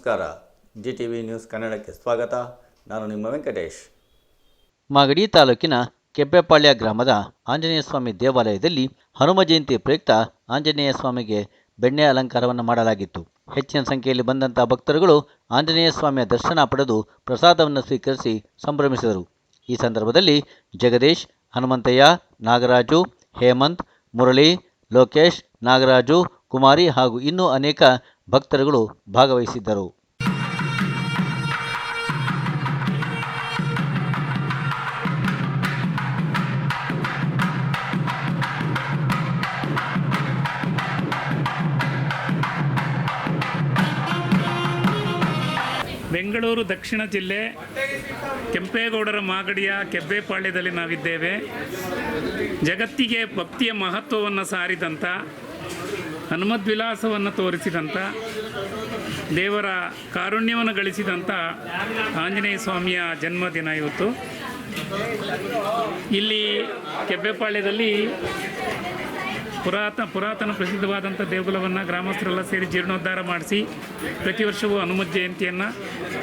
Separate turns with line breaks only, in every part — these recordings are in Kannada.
ನಮಸ್ಕಾರ. GTV ನ್ಯೂಸ್ ಕನ್ನಡಕ್ಕೆ ಸ್ವಾಗತ. ನಾನು ನಿಮ್ಮ ವೆಂಕಟೇಶ್.
ಮಾಗಡಿ ತಾಲೂಕಿನ ಕೆಬ್ಬೆಪಾಳ್ಯ ಗ್ರಾಮದ ಆಂಜನೇಯ ಸ್ವಾಮಿ ದೇವಾಲಯದಲ್ಲಿ ಹನುಮ ಜಯಂತಿ ಪ್ರಯುಕ್ತ ಆಂಜನೇಯ ಸ್ವಾಮಿಗೆ ಬೆಣ್ಣೆ ಅಲಂಕಾರವನ್ನು ಮಾಡಲಾಗಿತ್ತು. ಹೆಚ್ಚಿನ ಸಂಖ್ಯೆಯಲ್ಲಿ ಬಂದಂಥ ಭಕ್ತರುಗಳು ಆಂಜನೇಯ ಸ್ವಾಮಿಯ ದರ್ಶನ ಪಡೆದು ಪ್ರಸಾದವನ್ನು ಸ್ವೀಕರಿಸಿ ಸಂಭ್ರಮಿಸಿದರು. ಈ ಸಂದರ್ಭದಲ್ಲಿ ಜಗದೀಶ್, ಹನುಮಂತಯ್ಯ, ನಾಗರಾಜು, ಹೇಮಂತ್, ಮುರಳಿ, ಲೋಕೇಶ್, ನಾಗರಾಜು, ಕುಮಾರಿ ಹಾಗೂ ಇನ್ನೂ ಅನೇಕ ಭಕ್ತರುಗಳು ಭಾಗವಹಿಸಿದ್ದರು.
ಬೆಂಗಳೂರು ದಕ್ಷಿಣ ಜಿಲ್ಲೆ ಕೆಂಪೇಗೌಡರ ಮಾಗಡಿಯ ಕೆಬ್ಬೆಪಾಳ್ಯದಲ್ಲಿ ನಾವಿದ್ದೇವೆ. ಜಗತ್ತಿಗೆ ಭಕ್ತಿಯ ಮಹತ್ವವನ್ನು ಸಾರಿದಂಥ, ಹನುಮದ್ವಿಲಾಸವನ್ನು ತೋರಿಸಿದಂಥ, ದೇವರ ಕಾರುಣ್ಯವನ್ನು ಗಳಿಸಿದಂಥ ಆಂಜನೇಯ ಸ್ವಾಮಿಯ ಜನ್ಮದಿನ ಇವತ್ತು. ಇಲ್ಲಿ ಕೆಬ್ಬೆಪಾಳ್ಯದಲ್ಲಿ ಪುರಾತನ ಪ್ರಸಿದ್ಧವಾದಂಥ ದೇಗುಲವನ್ನು ಗ್ರಾಮಸ್ಥರೆಲ್ಲ ಸೇರಿ ಜೀರ್ಣೋದ್ಧಾರ ಮಾಡಿಸಿ ಪ್ರತಿ ವರ್ಷವೂ ಹನುಮ ಜಯಂತಿಯನ್ನು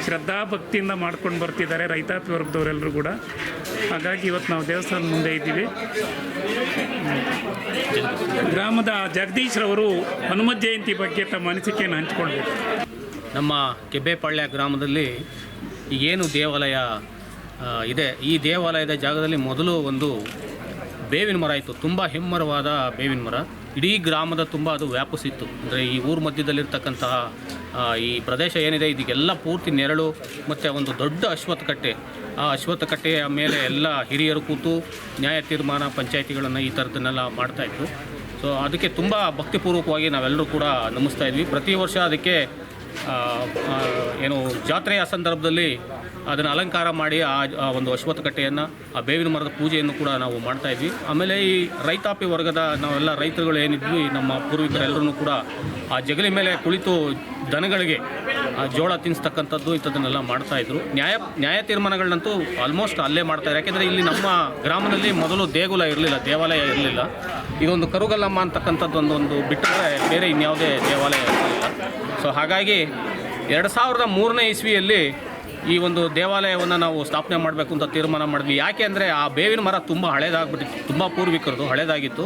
ಶ್ರದ್ಧಾಭಕ್ತಿಯಿಂದ ಮಾಡ್ಕೊಂಡು ಬರ್ತಿದ್ದಾರೆ ರೈತಾಪಿ ವರ್ಗದವರೆಲ್ಲರೂ ಕೂಡ. ಹಾಗಾಗಿ ಇವತ್ತು ನಾವು ದೇವಸ್ಥಾನದ ಮುಂದೆ ಇದ್ದೀವಿ. ಗ್ರಾಮದ ಜಗದೀಶ್ರವರು ಹನುಮ ಜಯಂತಿ ಬಗ್ಗೆ ತಮ್ಮ ಅನಿಸಿಕೆಯನ್ನು ಹಂಚಿಕೊಳ್ಬೇಕು.
ನಮ್ಮ ಕೆಬ್ಬೆಪಾಳ್ಯ ಗ್ರಾಮದಲ್ಲಿ ಏನು ದೇವಾಲಯ ಇದೆ, ಈ ದೇವಾಲಯದ ಜಾಗದಲ್ಲಿ ಮೊದಲು ಒಂದು ಬೇವಿನ ಮರ ಇತ್ತು. ತುಂಬ ಹೆಮ್ಮರವಾದ ಬೇವಿನ ಮರ ಇಡೀ ಗ್ರಾಮದ ತುಂಬ ಅದು ವ್ಯಾಪಿಸಿತ್ತು. ಅಂದರೆ ಈ ಊರ ಮಧ್ಯದಲ್ಲಿರ್ತಕ್ಕಂತಹ ಈ ಪ್ರದೇಶ ಏನಿದೆ ಇದಕ್ಕೆಲ್ಲ ಪೂರ್ತಿ ನೆರಳು ಮತ್ತು ಒಂದು ದೊಡ್ಡ ಅಶ್ವತ್ಥ ಕಟ್ಟೆ. ಆ ಅಶ್ವತ್ಥ ಕಟ್ಟೆಯ ಮೇಲೆ ಎಲ್ಲ ಹಿರಿಯರು ಕೂತು ನ್ಯಾಯ ತೀರ್ಮಾನ ಪಂಚಾಯಿತಿಗಳನ್ನು ಈ ಥರದನ್ನೆಲ್ಲ ಮಾಡ್ತಾಯಿದ್ರು. ಸೊ ಅದಕ್ಕೆ ತುಂಬ ಭಕ್ತಿಪೂರ್ವಕವಾಗಿ ನಾವೆಲ್ಲರೂ ಕೂಡ ನಮಿಸ್ತಾ ಇದ್ವಿ. ಪ್ರತಿ ವರ್ಷ ಅದಕ್ಕೆ ಏನು ಜಾತ್ರೆಯ ಸಂದರ್ಭದಲ್ಲಿ ಅದನ್ನು ಅಲಂಕಾರ ಮಾಡಿ ಆ ಒಂದು ಅಶ್ವತ್ಥ ಕಟ್ಟೆಯನ್ನು, ಆ ಬೇವಿನ ಮರದ ಪೂಜೆಯನ್ನು ಕೂಡ ನಾವು ಮಾಡ್ತಾಯಿದ್ವಿ. ಆಮೇಲೆ ಈ ರೈತಾಪಿ ವರ್ಗದ ನಾವೆಲ್ಲ ರೈತರುಗಳು ಏನಿದ್ವಿ, ನಮ್ಮ ಪೂರ್ವಿಕರೆಲ್ಲರೂ ಕೂಡ ಆ ಜಗಲಿ ಮೇಲೆ ಕುಳಿತು ದನಗಳಿಗೆ ಜೋಳ ತಿನ್ನಿಸ್ತಕ್ಕಂಥದ್ದು ಇಂಥದ್ದನ್ನೆಲ್ಲ ಮಾಡ್ತಾಯಿದ್ರು. ನ್ಯಾಯ ತೀರ್ಮಾನಗಳನ್ನಂತೂ ಆಲ್ಮೋಸ್ಟ್ ಅಲ್ಲೇ ಮಾಡ್ತಾರೆ. ಯಾಕೆಂದರೆ ಇಲ್ಲಿ ನಮ್ಮ ಗ್ರಾಮದಲ್ಲಿ ಮೊದಲು ದೇವಾಲಯ ಇರಲಿಲ್ಲ. ಇದೊಂದು ಕರುಗಲ್ಲಮ್ಮ ಅಂತಕ್ಕಂಥದ್ದು ಒಂದು ಬಿಟ್ಟರೆ ಬೇರೆ ಇನ್ಯಾವುದೇ ದೇವಾಲಯ ಇರಲಿಲ್ಲ. ಸೊ ಹಾಗಾಗಿ 2003ನೇ ಇಸ್ವಿಯಲ್ಲಿ ಈ ಒಂದು ದೇವಾಲಯವನ್ನು ನಾವು ಸ್ಥಾಪನೆ ಮಾಡಬೇಕು ಅಂತ ತೀರ್ಮಾನ ಮಾಡಿದ್ವಿ. ಯಾಕೆ ಅಂದರೆ ಆ ಬೇವಿನ ಮರ ತುಂಬ ಹಳೇದಾಗ್ಬಿಟ್ಟಿತ್ತು, ತುಂಬ ಪೂರ್ವಿಕರದು ಹಳೇದಾಗಿತ್ತು,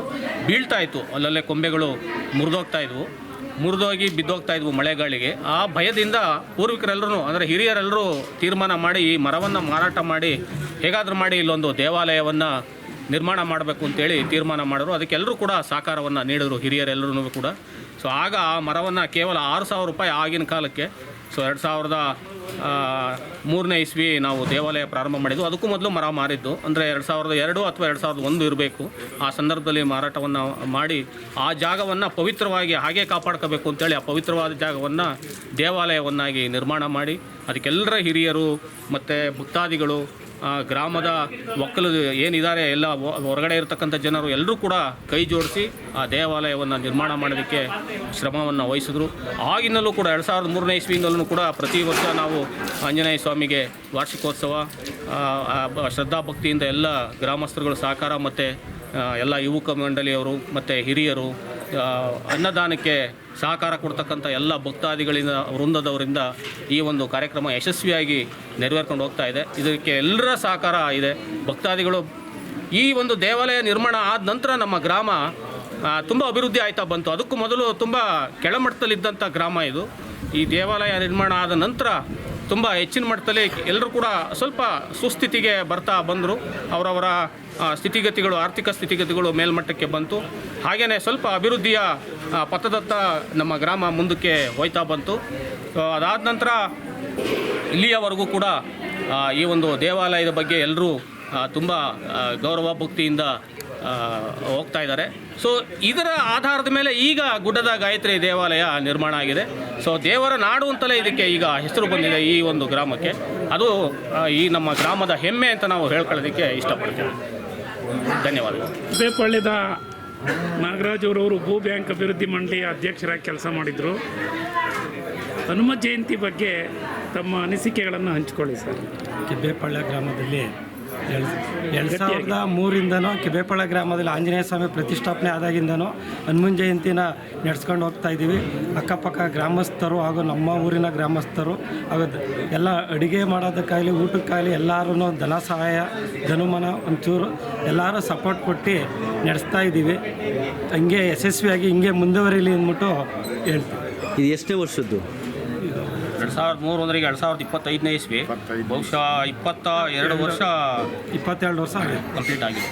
ಬೀಳ್ತಾ ಇತ್ತು. ಅಲ್ಲಲ್ಲೇ ಕೊಂಬೆಗಳು ಮುರಿದೋಗಿ ಬಿದ್ದೋಗ್ತಾ ಇದ್ವು ಮಳೆಗಾಳಿಗೆ. ಆ ಭಯದಿಂದ ಪೂರ್ವಿಕರೆಲ್ಲರೂ ಅಂದರೆ ಹಿರಿಯರೆಲ್ಲರೂ ತೀರ್ಮಾನ ಮಾಡಿ ಈ ಮರವನ್ನು ಮಾರಾಟ ಮಾಡಿ ಹೇಗಾದರೂ ಮಾಡಿ ಇಲ್ಲೊಂದು ದೇವಾಲಯವನ್ನು ನಿರ್ಮಾಣ ಮಾಡಬೇಕು ಅಂತೇಳಿ ತೀರ್ಮಾನ ಮಾಡಿದ್ರು. ಅದಕ್ಕೆಲ್ಲರೂ ಕೂಡ ಸಹಕಾರವನ್ನು ನೀಡಿದ್ರು, ಹಿರಿಯರೆಲ್ಲರೂ ಕೂಡ. ಸೊ ಆಗ ಆ ಮರವನ್ನು ಕೇವಲ 6,000 ರೂಪಾಯಿ ಆಗಿನ ಕಾಲಕ್ಕೆ. ಸೊ 2003ನೇ ಇಸ್ವಿ ನಾವು ದೇವಾಲಯ ಪ್ರಾರಂಭ ಮಾಡಿದ್ದು. ಅದಕ್ಕೂ ಮೊದಲು ಮರ ಮಾರಿದ್ದು ಅಂದರೆ 2002 ಅಥವಾ 2001 ಇರಬೇಕು. ಆ ಸಂದರ್ಭದಲ್ಲಿ ಮಾರಾಟವನ್ನು ಮಾಡಿ ಆ ಜಾಗವನ್ನು ಪವಿತ್ರವಾಗಿ ಹಾಗೆ ಕಾಪಾಡ್ಕೋಬೇಕು ಅಂತೇಳಿ ಆ ಪವಿತ್ರವಾದ ಜಾಗವನ್ನು ದೇವಾಲಯವನ್ನಾಗಿ ನಿರ್ಮಾಣ ಮಾಡಿ ಅದಕ್ಕೆಲ್ಲರ ಹಿರಿಯರು ಮತ್ತು ಭಕ್ತಾದಿಗಳು, ಗ್ರಾಮದ ಒಕ್ಕಲು ಏನಿದ್ದಾರೆ ಎಲ್ಲ ಹೊರಗಡೆ ಇರತಕ್ಕಂಥ ಜನರು ಎಲ್ಲರೂ ಕೂಡ ಕೈ ಜೋಡಿಸಿ ಆ ದೇವಾಲಯವನ್ನು ನಿರ್ಮಾಣ ಮಾಡೋದಕ್ಕೆ ಶ್ರಮವನ್ನು ವಹಿಸಿದ್ರು. ಆಗಿನಲ್ಲೂ ಕೂಡ 2003ನೇ ಇಸ್ವಿಯಿಂದಲೂ ಕೂಡ ಪ್ರತಿ ವರ್ಷ ನಾವು ಆಂಜನೇಯ ಸ್ವಾಮಿಗೆ ವಾರ್ಷಿಕೋತ್ಸವ ಶ್ರದ್ಧಾಭಕ್ತಿಯಿಂದ ಎಲ್ಲ ಗ್ರಾಮಸ್ಥರುಗಳ ಸಹಕಾರ ಮತ್ತು ಎಲ್ಲ ಯುವಕ ಮಂಡಳಿಯವರು ಮತ್ತು ಹಿರಿಯರು ಅನ್ನದಾನಕ್ಕೆ ಸಹಕಾರ ಕೊಡ್ತಕ್ಕಂಥ ಎಲ್ಲ ಭಕ್ತಾದಿಗಳಿಂದ ವೃಂದದವರಿಂದ ಈ ಒಂದು ಕಾರ್ಯಕ್ರಮ ಯಶಸ್ವಿಯಾಗಿ ನೆರವೇರ್ಕೊಂಡು ಹೋಗ್ತಾ ಇದೆ. ಇದಕ್ಕೆ ಎಲ್ಲರ ಸಹಕಾರ ಇದೆ. ಭಕ್ತಾದಿಗಳು ಈ ಒಂದು ದೇವಾಲಯ ನಿರ್ಮಾಣ ಆದ ನಂತರ ನಮ್ಮ ಗ್ರಾಮ ತುಂಬ ಅಭಿವೃದ್ಧಿ ಆಯ್ತಾ ಬಂತು. ಅದಕ್ಕೂ ಮೊದಲು ತುಂಬ ಕೆಳಮಟ್ಟದಲ್ಲಿದ್ದಂಥ ಗ್ರಾಮ ಇದು. ಈ ದೇವಾಲಯ ನಿರ್ಮಾಣ ಆದ ನಂತರ ತುಂಬ ಹೆಚ್ಚಿನ ಮಟ್ಟದಲ್ಲಿ ಎಲ್ಲರೂ ಕೂಡ ಸ್ವಲ್ಪ ಸುಸ್ಥಿತಿಗೆ ಬರ್ತಾ ಬಂದರು. ಅವರವರ ಸ್ಥಿತಿಗತಿಗಳು, ಆರ್ಥಿಕ ಸ್ಥಿತಿಗತಿಗಳು ಮೇಲ್ಮಟ್ಟಕ್ಕೆ ಬಂತು. ಹಾಗೆಯೇ ಸ್ವಲ್ಪ ಅಭಿವೃದ್ಧಿಯ ಪಥದತ್ತ ನಮ್ಮ ಗ್ರಾಮ ಮುಂದಕ್ಕೆ ಹೋಯ್ತಾ ಬಂತು. ಅದಾದ ನಂತರ ಇಲ್ಲಿಯವರೆಗೂ ಕೂಡ ಈ ಒಂದು ದೇವಾಲಯದ ಬಗ್ಗೆ ಎಲ್ಲರೂ ತುಂಬ ಗೌರವ ಭಕ್ತಿಯಿಂದ ಹೋಗ್ತಾ ಇದ್ದಾರೆ. ಸೊ ಇದರ ಆಧಾರದ ಮೇಲೆ ಈಗ ಗುಡ್ಡದ ಗಾಯತ್ರಿ ದೇವಾಲಯ ನಿರ್ಮಾಣ ಆಗಿದೆ. ಸೊ ದೇವರ ನಾಡು ಅಂತಲೇ ಇದಕ್ಕೆ ಈಗ ಹೆಸರು ಬಂದಿದೆ ಈ ಒಂದು ಗ್ರಾಮಕ್ಕೆ. ಅದು ಈ ನಮ್ಮ ಗ್ರಾಮದ ಹೆಮ್ಮೆ ಅಂತ ನಾವು ಹೇಳ್ಕೊಳ್ಳೋದಕ್ಕೆ ಇಷ್ಟಪಡ್ತೇವೆ. ಧನ್ಯವಾದಗಳು.
ಕೆಬ್ಬೆಪಾಳ್ಯದ ನಾಗರಾಜರವರು ಭೂ ಬ್ಯಾಂಕ್ ಅಭಿವೃದ್ಧಿ ಮಂಡಳಿಯ ಅಧ್ಯಕ್ಷರಾಗಿ ಕೆಲಸ ಮಾಡಿದರು. ಹನುಮ ಜಯಂತಿ ಬಗ್ಗೆ ತಮ್ಮ ಅನಿಸಿಕೆಗಳನ್ನು ಹಂಚಿಕೊಳ್ಳಿ ಸರ್.
ಕೆಬ್ಬೆಪಾಳ್ಯ ಗ್ರಾಮದಲ್ಲಿ 2003ರಿಂದನೂ ಕೆಬೇಪಾಳ್ಯ ಗ್ರಾಮದಲ್ಲಿ ಆಂಜನೇಯ ಸ್ವಾಮಿ ಪ್ರತಿಷ್ಠಾಪನೆ ಆದಾಗಿಂದನೂ ಹನುಮನ್ ಜಯಂತಿನ ನಡೆಸ್ಕೊಂಡು ಹೋಗ್ತಾ ಇದ್ದೀವಿ. ಅಕ್ಕಪಕ್ಕ ಗ್ರಾಮಸ್ಥರು ಹಾಗೂ ನಮ್ಮ ಊರಿನ ಗ್ರಾಮಸ್ಥರು ಹಾಗೂ ಎಲ್ಲ ಅಡುಗೆ ಮಾಡೋದಕ್ಕಾಗಲಿ ಊಟಕ್ಕಾಗಲಿ ಎಲ್ಲರೂ ಧನ ಸಹಾಯ ಧನುಮಾನ ಒಂಚೂರು ಎಲ್ಲರೂ ಸಪೋರ್ಟ್ ಕೊಟ್ಟು ನಡೆಸ್ತಾ ಇದ್ದೀವಿ. ಹಂಗೆ ಯಶಸ್ವಿಯಾಗಿ ಹಿಂಗೆ ಮುಂದುವರಿಲಿ ಅಂದ್ಬಿಟ್ಟು ಹೇಳ್ತೀವಿ.
ಇದು ಎಷ್ಟನೇ ವರ್ಷದ್ದು?
2003 ಅಂದರೆ 2025ನೇ ಇಸ್ವಿ, ಬಹುಶಃ 22 ವರ್ಷ
ಆಗಿದೆ
ಕಂಪ್ಲೀಟ್ ಆಗಿದೆ.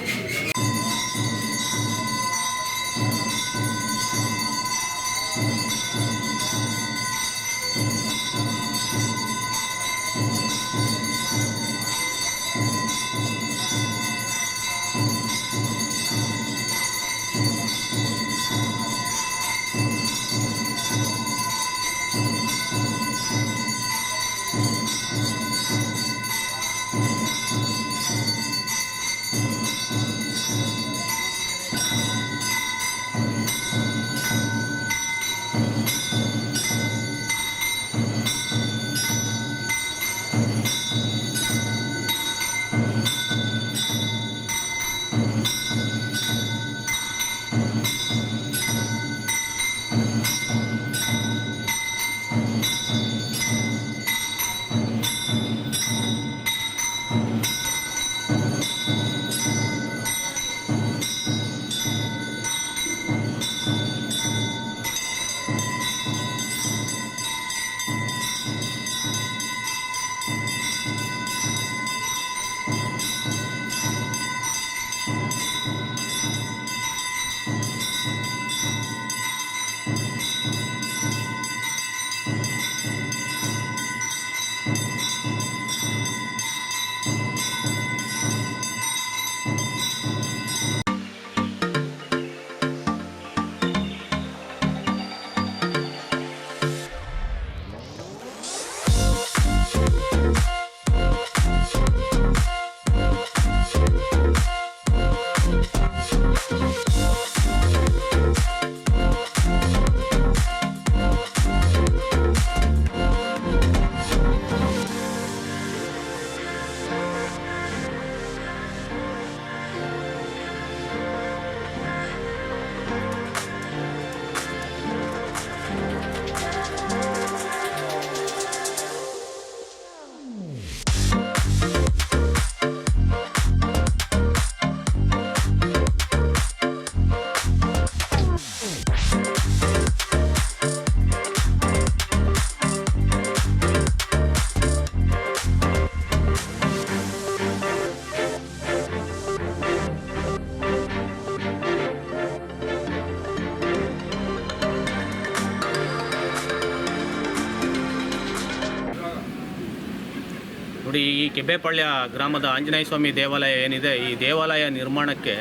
ನೋಡಿ, ಈ ಕೆಬೇಪಾಳ್ಯ ಗ್ರಾಮದ ಆಂಜನೇಯ ಸ್ವಾಮಿ ದೇವಾಲಯ ಏನಿದೆ, ಈ ದೇವಾಲಯ ನಿರ್ಮಾಣಕ್ಕೆ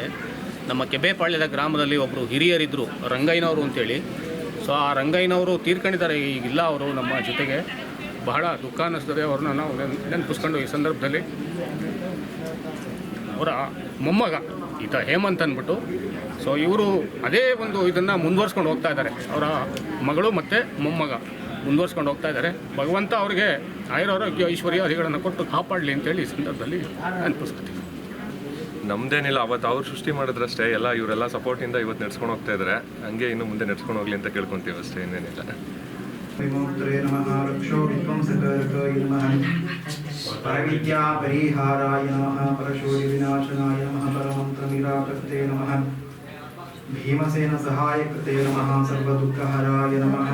ನಮ್ಮ ಕೆಬೇಪಾಳ್ಯದ ಗ್ರಾಮದಲ್ಲಿ ಒಬ್ಬರು ಹಿರಿಯರಿದ್ದರು, ರಂಗಯ್ಯನವರು ಅಂತೇಳಿ. ಸೊ ಆ ರಂಗಯ್ಯನವರು ತೀರ್ಕೊಂಡಿದ್ದಾರೆ, ಈಗಿಲ್ಲ ಅವರು ನಮ್ಮ ಜೊತೆಗೆ. ಬಹಳ ದುಃಖ ಅನ್ನಿಸ್ತದೆ ಅವ್ರನ್ನ ನಾವು ನೆನಪಿಸ್ಕೊಂಡು ಈ ಸಂದರ್ಭದಲ್ಲಿ. ಅವರ ಮೊಮ್ಮಗ ಈತ ಹೇಮಂತ್ ಅಂದ್ಬಿಟ್ಟು, ಸೊ ಇವರು ಅದೇ ಒಂದು ಇದನ್ನು ಮುಂದುವರ್ಸ್ಕೊಂಡು ಹೋಗ್ತಾ ಇದ್ದಾರೆ. ಅವರ ಮಗಳು ಮತ್ತು ಮೊಮ್ಮಗ ಮುಂದುವರ್ಸ್ಕೊಂಡು ಹೋಗ್ತಾ ಇದ್ದಾರೆ. ಭಗವಂತ ಅವರಿಗೆ ಆಯುರಾರೋಗ್ಯ ಐಶ್ವರ್ಯಾದಿಗಳನ್ನು ಕೊಟ್ಟು ಕಾಪಾಡಲಿ ಅಂತೇಳಿ ಈ ಸಂದರ್ಭದಲ್ಲಿ ನೆನಪಿಸ್ಕೊತೀವಿ.
ನಮ್ದೇನಿಲ್ಲ, ಅವತ್ತು ಅವ್ರು ಸೃಷ್ಟಿ ಮಾಡಿದ್ರಷ್ಟೇ, ಎಲ್ಲ ಇವರೆಲ್ಲ ಸಪೋರ್ಟಿಂದ ಇವತ್ತು ನಡ್ಸ್ಕೊಂಡು ಹೋಗ್ತಾ ಇದ್ದಾರೆ. ಹಂಗೆ ಇನ್ನು ಮುಂದೆ ನಡ್ಸ್ಕೊಂಡು ಹೋಗ್ಲಿ ಅಂತ ಕೇಳ್ಕೊತೀವಿ ಅಷ್ಟೇ, ಇನ್ನೇನಿಲ್ಲ.
ವಿಮೋಕ್ತರೇ ನಮಃ ರಕ್ಷೋ ವಿಧ್ವಂಸಕಾಯ ನಮಃ ಪರವಿದ್ಯಾ ಪರಿಹಾರಾಯ ನಮಃ ಪರಶೂರಿ ವಿನಾಶನಾಯ ನಮಃ ಪರಮಂತ್ರ ನಿರಾಕೃತೆ ನಮಃ ಭೀಮಸೇನ ಸಹಾಯಕೃತೆ ನಮಃ ಸರ್ವದುಃಖಹರಾಯ ನಮಃ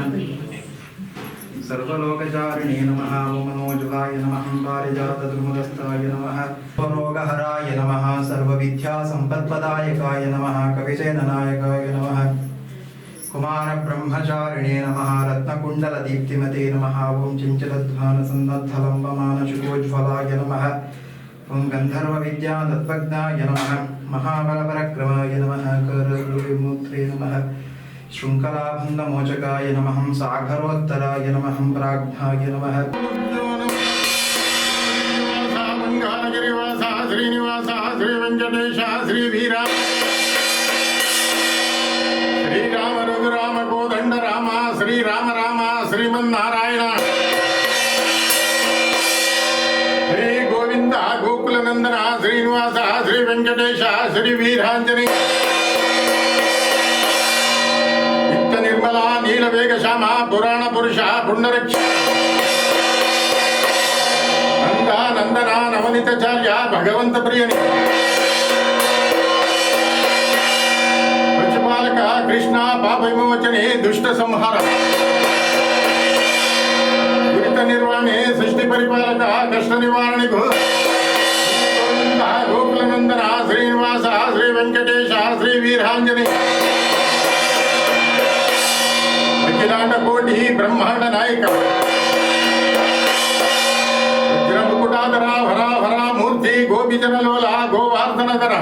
ಸರ್ವಲೋಕಚಾರಿಣೇ ನಮಃ ಓಮನೋಜವಾಯ ನಮಃ ಪಾರಿಜಾತಧೃಮದಸ್ಥಾಯ ನಮಃ ಸ್ವರೋಗಹರಾಯ ನಮಃ ಸರ್ವವಿದ್ಯಾಸಂಪತ್ಪದಾಯಕಾಯ ನಮಃ ಕವಿಸೇನನಾಯಕಾಯ ನಮಃ ಕುಮಾರಬ್ರಹ್ಮಚಾರಿಣೇ ನಮಃ ರತ್ನಕುಂಡಲದೀಪ್ತಿಮತೆ ನಮಃ ಓಂ ಚಿಂಚಲಧ್ವಾನಸನ್ನದ್ಧಲಂಬಮಾನಶುಕೋಜ್ವಲಾಯ ನಮಃ ಓಂ ಗಂಧರ್ವವಿದ್ಯಾತತ್ವಜ್ಞಾಯ ನಮಃ ಮಹಾಬಲಪರಕ್ರಮಾಯ ನಮಃ ಕರವಿಮೂತ್ರೇ ನಮಃ ಶೃಂಖಲಾಭಂಗಮೋಚಕಾಯ ನಮಃ ಸಾಗರೋತ್ತರಾಯ ನಮಃ ಪ್ರಾಜ್ಞಾಯ ನಮಃ
ಮಂಗಾನಗಿರಿವಾಸ ಶ್ರೀನಿವಾಸ ಶ್ರೀ ವೆಂಕಟೇಶ ಶ್ರೀ ವೀರ ಶ್ರೀರಾಮ ರಘುರಾಮ ಕೋದಂಡ ರಾಮ ಶ್ರೀರಾಮ ರಾಮ ಶ್ರೀಮನ್ನಾರಾಯಣ ಶ್ರೀ ಗೋವಿಂದ ಗೋಕುಲನಂದನ ಶ್ರೀನಿವಾಸ ವೆಂಕಟೇಶ ಶ್ರೀ ವೀರಾಂಜನೇಯ ನಿತ್ಯ ನಿರ್ಮಲ ನೀಲವೇಗ ಶ್ಯಾಮ ಪುರಾಣ ಪುರುಷ ಪುಂಡರಕ್ಷ ನಂದ ನಂದನ ನವನಿತಾಚಾರ್ಯ ಭಗವಂತ ಪ್ರಿಯನೇ ಪಶುಪಾಲಕ ಕೃಷ್ಣ ಪಾಪ ವಿಮೋಚನೆ ದುಷ್ಟ ಸಂಹಾರ ದುರಿತ ನಿರ್ವಹಣೆ ಸೃಷ್ಟಿ ಪರಿಪಾಲಕ ಕಷ್ಟ ನಿವಾರಣೆಗೂ ಗೋಕುಲನಂದನ ಶ್ರೀನಿವಾಸ ಶ್ರೀ ವೆಂಕಟೇಶ ಶ್ರೀ ವೀರಾಂಜನೇಯ ಅಖಿಲಾಂಡ ಕೋಟಿ ಬ್ರಹ್ಮಾಂಡ ನಾಯಕ ವಜ್ರ ಮುಕುಟಾಧರ ವರ ವರ ಮೂರ್ತಿ ಗೋಪಿಜನ ಲೋಲ ಗೋವಾರ್ಧನಧರ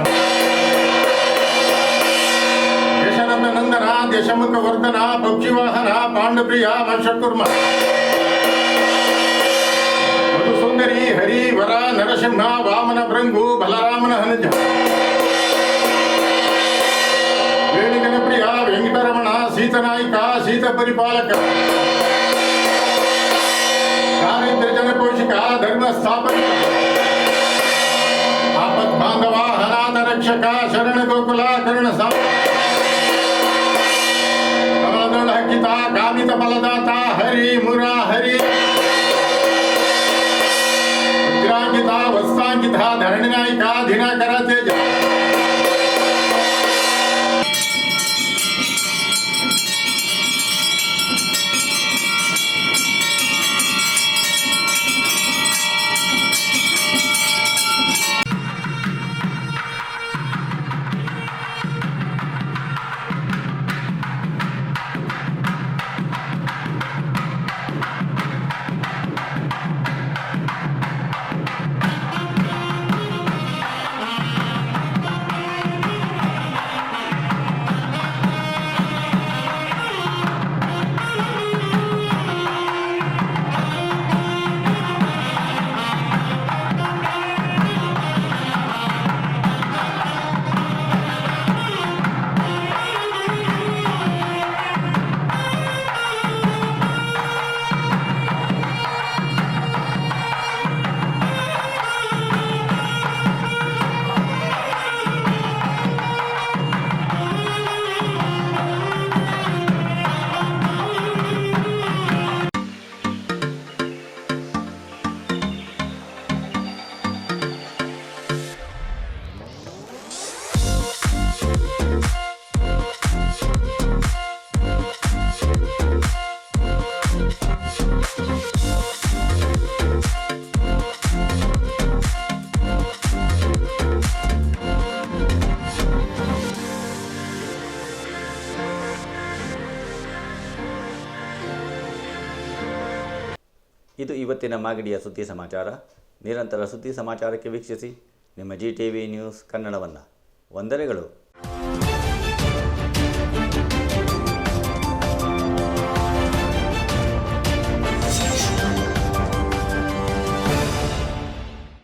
ದಶರಥ ನಂದನ ದಶಮುಖ ವರ್ಧನ ಪಕ್ಷಿವಾಹನ ಪಾಂಡಪ್ರಿಯ ಮಶಕುರ್ಮ ಸುಂದರಿ ಹರಿ ವರ ನರಸಿಂಹ ವಾಮನ ಭೃಂಗು ಬಲರಾಮನ ಹನುಜ ವೇಣಿಗನ ಪ್ರಿಯ ವೆಂಕಟರಮಣ ಸೀತನಾಯಿಕ ಸೀತ ಪರಿಪಾಲಕ ದಾರಿದ್ರ್ಯ ಜನ ಪೋಷಕ ಧರ್ಮ ಸ್ಥಾಪಕ ಆಪತ್ ಬಾಂಧವ ಅನಾಥ ರಕ್ಷಕ ಶರಣ ಗೋಕುಲ ಕರುಣ ಕಮಲದೊಳ ಹಕ್ಕಿತ ಕಾಮಿತ ಫಲದಾತ ಹರಿ ಮುರ ಹರಿ ವಜ್ರಾಂಕಿತ ವತ್ಸಾಂಕಿತ ಧರಣಿ ನಾಯಕ ದಿನಕರ ತೇಜ
ಇದು ಇವತ್ತಿನ ಮಾಗಡಿಯ ಸುದ್ದಿ ಸಮಾಚಾರ. ನಿರಂತರ ಸುದ್ದಿ ಸಮಾಚಾರಕ್ಕೆ ವೀಕ್ಷಿಸಿ ನಿಮ್ಮ GTV ನ್ಯೂಸ್ ಕನ್ನಡವನ್ನು. ವಂದನೆಗಳು.